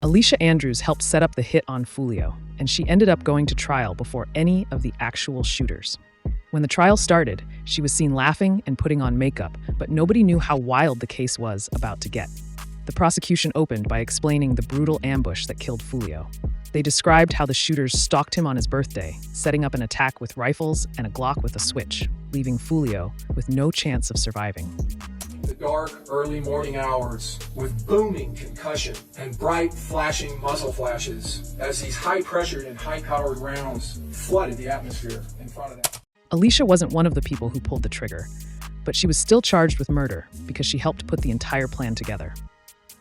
Alicia Andrews helped set up the hit on Foolio, and she ended up going to trial before any of the actual shooters. When the trial started, she was seen laughing and putting on makeup, but nobody knew how wild the case was about to get. The prosecution opened by explaining the brutal ambush that killed Foolio. They described how the shooters stalked him on his birthday, setting up an attack with rifles and a Glock with a switch, leaving Foolio with no chance of surviving. The dark, early morning hours with booming concussion and bright, flashing muzzle flashes as these high-pressured and high-powered rounds flooded the atmosphere in front of them. Alicia wasn't one of the people who pulled the trigger, but she was still charged with murder because she helped put the entire plan together.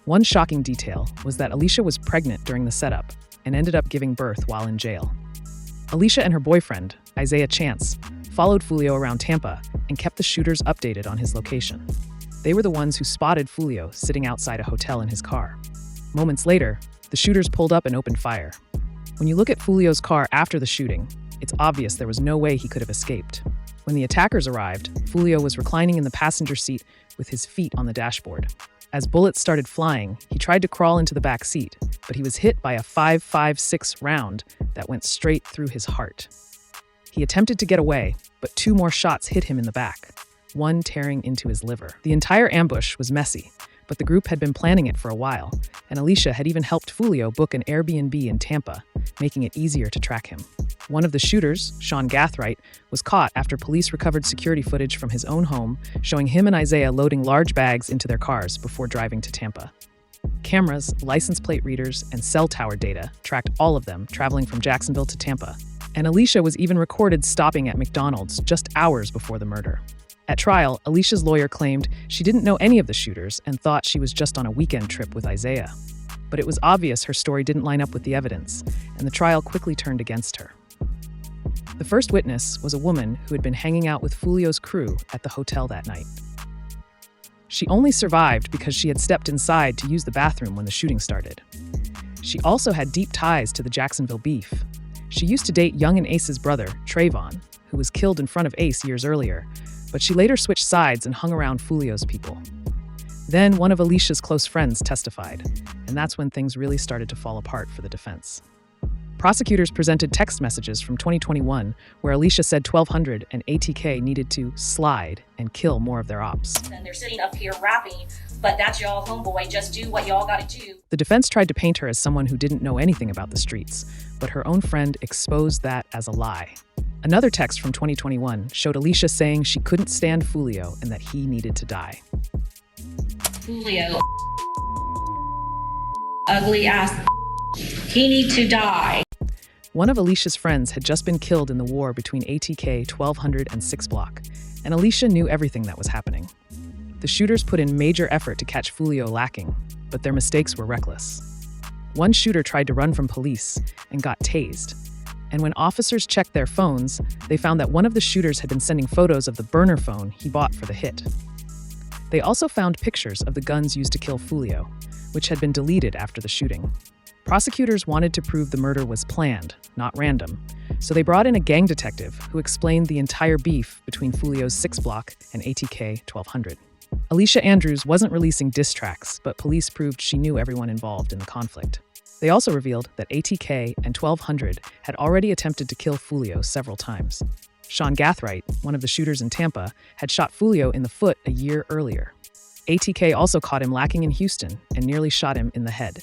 One shocking detail was that Alicia was pregnant during the setup and ended up giving birth while in jail. Alicia and her boyfriend, Isaiah Chance, followed Foolio around Tampa and kept the shooters updated on his location. They were the ones who spotted Foolio sitting outside a hotel in his car. Moments later, the shooters pulled up and opened fire. When you look at Foolio's car after the shooting, it's obvious there was no way he could have escaped. When the attackers arrived, Foolio was reclining in the passenger seat with his feet on the dashboard. As bullets started flying, he tried to crawl into the back seat, but he was hit by a .556 round that went straight through his heart. He attempted to get away, but 2 more shots hit him in the back, one tearing into his liver. The entire ambush was messy, but the group had been planning it for a while, and Alicia had even helped Foolio book an Airbnb in Tampa, making it easier to track him. One of the shooters, Sean Gathright, was caught after police recovered security footage from his own home, showing him and Isaiah loading large bags into their cars before driving to Tampa. Cameras, license plate readers, and cell tower data tracked all of them traveling from Jacksonville to Tampa, and Alicia was even recorded stopping at McDonald's just hours before the murder. At trial, Alicia's lawyer claimed she didn't know any of the shooters and thought she was just on a weekend trip with Isaiah. But it was obvious her story didn't line up with the evidence, and the trial quickly turned against her. The first witness was a woman who had been hanging out with Foolio's crew at the hotel that night. She only survived because she had stepped inside to use the bathroom when the shooting started. She also had deep ties to the Jacksonville beef. She used to date Young and Ace's brother, Trayvon, who was killed in front of Ace years earlier, but she later switched sides and hung around Foolio's people. Then one of Alicia's close friends testified, and that's when things really started to fall apart for the defense. Prosecutors presented text messages from 2021 where Alicia said 1200 and ATK needed to slide and kill more of their ops. And they're sitting up here rapping, but that's y'all homeboy, just do what y'all gotta do. The defense tried to paint her as someone who didn't know anything about the streets, but her own friend exposed that as a lie. Another text from 2021 showed Alicia saying she couldn't stand Foolio and that he needed to die. Foolio, ugly ass, he need to die. One of Alicia's friends had just been killed in the war between ATK 1200 and 6 Block, and Alicia knew everything that was happening. The shooters put in major effort to catch Foolio lacking, but their mistakes were reckless. One shooter tried to run from police and got tased, and when officers checked their phones, they found that one of the shooters had been sending photos of the burner phone he bought for the hit. They also found pictures of the guns used to kill Foolio, which had been deleted after the shooting. Prosecutors wanted to prove the murder was planned, not random, so they brought in a gang detective who explained the entire beef between Foolio's 6 Block and ATK 1200. Alicia Andrews wasn't releasing diss tracks, but police proved she knew everyone involved in the conflict. They also revealed that ATK and 1200 had already attempted to kill Foolio several times. Sean Gathright, one of the shooters in Tampa, had shot Foolio in the foot a year earlier. ATK also caught him lacking in Houston and nearly shot him in the head.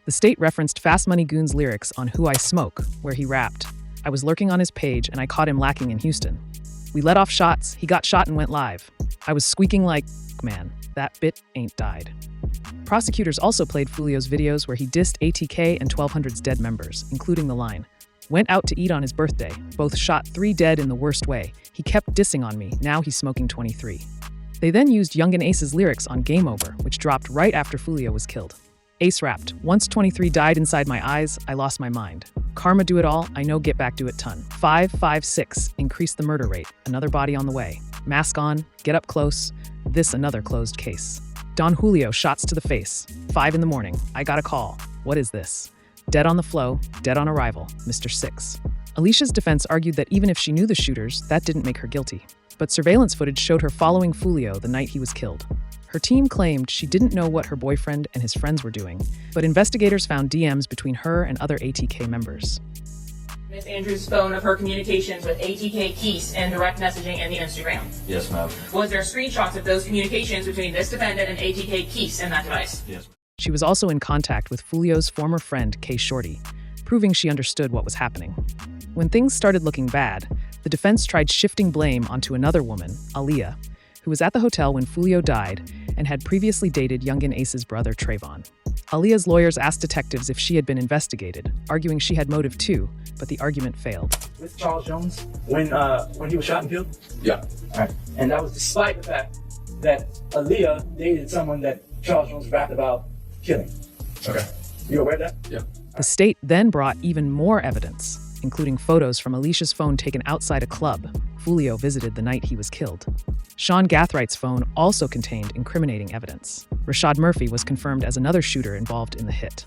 The state referenced Fast Money Goon's lyrics on Who I Smoke, where he rapped, "I was lurking on his page and I caught him lacking in Houston. We let off shots, he got shot and went live. I was squeaking like, man, that bit ain't died." Prosecutors also played Foolio's videos where he dissed ATK and 1200's dead members, including the line, "Went out to eat on his birthday, both shot 3 dead in the worst way. He kept dissing on me, now he's smoking 23. They then used Young and Ace's lyrics on Game Over, which dropped right after Foolio was killed. Ace rapped, "Once 23 died inside my eyes, I lost my mind. Karma do it all, I know get back do it ton. 556, increase the murder rate, another body on the way. Mask on, get up close, this another closed case. Don Julio shots to the face, 5 in the morning, I got a call, what is this? Dead on the flow, dead on arrival, Mr. 6. Alicia's defense argued that even if she knew the shooters, that didn't make her guilty. But surveillance footage showed her following Foolio the night he was killed. Her team claimed she didn't know what her boyfriend and his friends were doing, but investigators found DMs between her and other ATK members. Ms. Andrews' phone of her communications with ATK Keese and direct messaging and the Instagram. Yes, ma'am. Was there screenshots of those communications between this defendant and ATK Keese in that device? Yes. She was also in contact with Foolio's former friend, Kay Shorty, proving she understood what was happening. When things started looking bad, the defense tried shifting blame onto another woman, Aaliyah, who was at the hotel when Foolio died and had previously dated Youngin Ace's brother, Trayvon. Aaliyah's lawyers asked detectives if she had been investigated, arguing she had motive too, but the argument failed. With Charles Jones when he was shot and killed? Yeah. All right. And that was despite the fact that Aaliyah dated someone that Charles Jones rapped about killing. Okay. You aware of that? Yeah. The state then brought even more evidence, including photos from Alicia's phone taken outside a club Foolio visited the night he was killed. Sean Gathrights' phone also contained incriminating evidence. Rashad Murphy was confirmed as another shooter involved in the hit.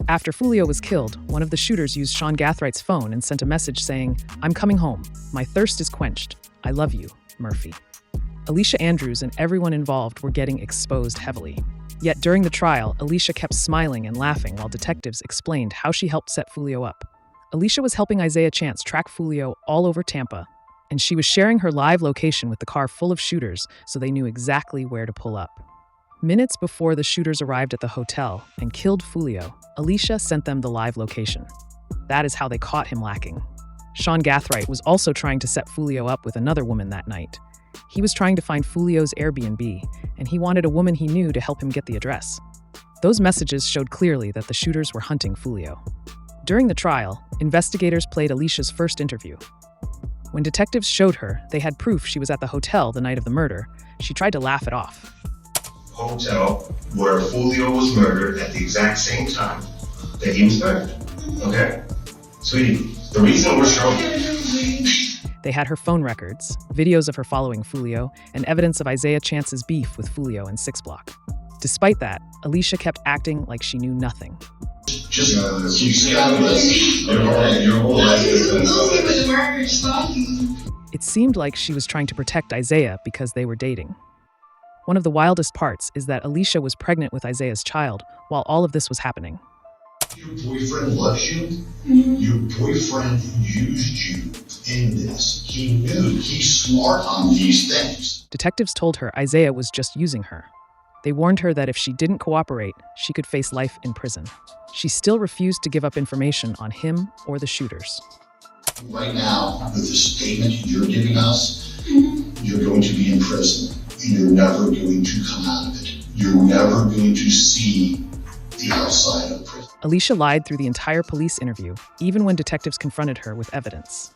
After Foolio was killed, one of the shooters used Sean Gathrights' phone and sent a message saying, "I'm coming home. My thirst is quenched. I love you, Murphy." Alicia Andrews and everyone involved were getting exposed heavily. Yet during the trial, Alicia kept smiling and laughing while detectives explained how she helped set Foolio up. Alicia was helping Isaiah Chance track Foolio all over Tampa, and she was sharing her live location with the car full of shooters so they knew exactly where to pull up. Minutes before the shooters arrived at the hotel and killed Foolio, Alicia sent them the live location. That is how they caught him lacking. Sean Gathright was also trying to set Foolio up with another woman that night. He was trying to find Foolio's Airbnb, and he wanted a woman he knew to help him get the address. Those messages showed clearly that the shooters were hunting Foolio. During the trial, investigators played Alicia's first interview. When detectives showed her they had proof she was at the hotel the night of the murder, she tried to laugh it off. Hotel where Foolio was murdered at the exact same time that he was murdered. Okay? Sweetie, the reason we're showing They had her phone records, videos of her following Foolio, and evidence of Isaiah Chance's beef with Foolio in 6 Block. Despite that, Alicia kept acting like she knew nothing. just you see how your whole life is stalking. It seemed like she was trying to protect Isaiah because they were dating. One of the wildest parts is that Alicia was pregnant with Isaiah's child while all of this was happening. Your boyfriend loves you. Your boyfriend used you in this. He knew. He's smart on these things. Detectives told her Isaiah was just using her. They warned her that if she didn't cooperate, she could face life in prison. She still refused to give up information on him or the shooters. Right now, with the statement you're giving us, you're going to be in prison. You're never going to come out of it. You're never going to see the outside of prison. Alicia lied through the entire police interview, even when detectives confronted her with evidence.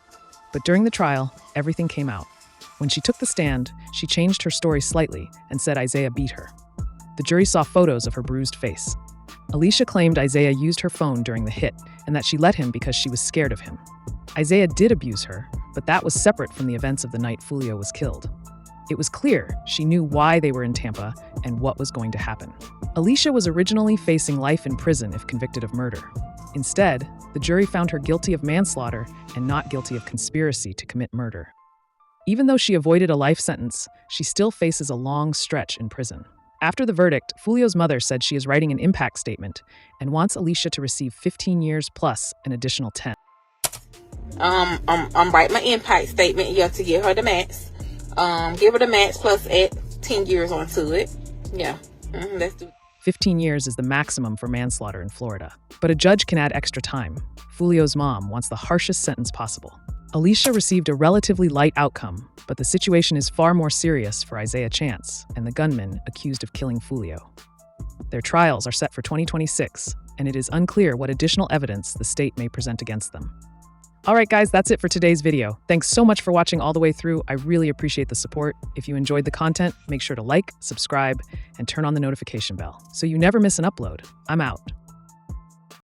But during the trial, everything came out. When she took the stand, she changed her story slightly and said Isaiah beat her. The jury saw photos of her bruised face. Alicia claimed Isaiah used her phone during the hit and that she let him because she was scared of him. Isaiah did abuse her, but that was separate from the events of the night Foolio was killed. It was clear she knew why they were in Tampa and what was going to happen. Alicia was originally facing life in prison if convicted of murder. Instead, the jury found her guilty of manslaughter and not guilty of conspiracy to commit murder. Even though she avoided a life sentence, she still faces a long stretch in prison. After the verdict, Foolio's mother said she is writing an impact statement and wants Alicia to receive 15 years plus an additional 10. I'm writing my impact statement here to give her the max. Give her the max plus add 10 years onto it. Yeah, let's do it. 15 years is the maximum for manslaughter in Florida. But a judge can add extra time. Foolio's mom wants the harshest sentence possible. Alicia received a relatively light outcome, but the situation is far more serious for Isaiah Chance and the gunman accused of killing Foolio. Their trials are set for 2026, and it is unclear what additional evidence the state may present against them. All right, guys, that's it for today's video. Thanks so much for watching all the way through. I really appreciate the support. If you enjoyed the content, make sure to like, subscribe, and turn on the notification bell so you never miss an upload. I'm out.